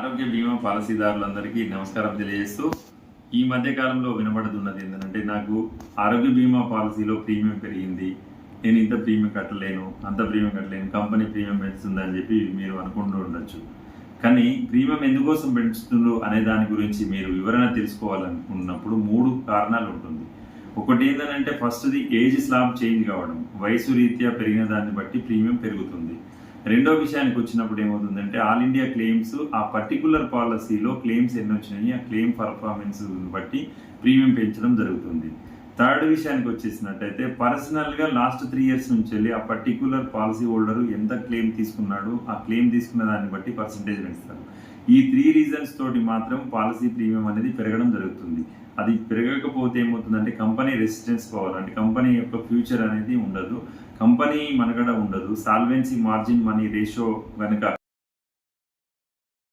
ఆరోగ్య బీమా పాలసీదారులందరికీ నమస్కారం తెలియజేస్తూ ఈ మధ్య కాలంలో వినబడుతున్నది ఏంటంటే నాకు ఆరోగ్య బీమా పాలసీలో ప్రీమియం పెరిగింది, నేను ఇంత ప్రీమియం కట్టలేను, అంత ప్రీమియం కట్టలేను, కంపెనీ ప్రీమియం పెంచుతుందని చెప్పి మీరు అనుకుంటూ ఉండొచ్చు. కానీ ప్రీమియం ఎందుకోసం పెంచుతుండ్రు అనే దాని గురించి మీరు వివరణ తెలుసుకోవాలనుకున్నప్పుడు 3 కారణాలు ఉంటుంది. ఒకటి ఏంటంటే ఫస్ట్ది ఏజ్ స్లాబ్ చేంజ్ కావడం, వయసు రీత్యా పెరిగిన దాన్ని బట్టి ప్రీమియం పెరుగుతుంది. రెండో విషయానికి వచ్చినప్పుడు ఏమవుతుందంటే ఆల్ ఇండియా క్లెయిమ్స్ ఆ పర్టికులర్ పాలసీలో క్లెయిమ్స్ ఎన్ని వచ్చినాయి, ఆ క్లెయిమ్ పర్ఫార్మెన్స్ బట్టి ప్రీమియం పెంచడం జరుగుతుంది. థర్డ్ విషయానికి వచ్చేసినట్టయితే పర్సనల్గా లాస్ట్ 3 years నుంచి వెళ్ళి ఆ పర్టికులర్ పాలసీ హోల్డర్ ఎంత క్లెయిమ్ తీసుకున్నాడు, ఆ క్లెయిమ్ తీసుకున్న దాన్ని బట్టి పర్సంటేజ్ పెంచుతారు. ఈ 3 reasons తోటి మాత్రం పాలసీ ప్రీమియం అనేది పెరగడం జరుగుతుంది. అది పెరగకపోతే ఏమవుతుందంటే కంపెనీ రెసిస్టెన్స్ పవర్ అంటే కంపెనీ యొక్క ఫ్యూచర్ అనేది ఉండదు, కంపెనీ మనగడ ఉండదు. సాల్వెన్సీ మార్జిన్ మనీ రేషియో కనుక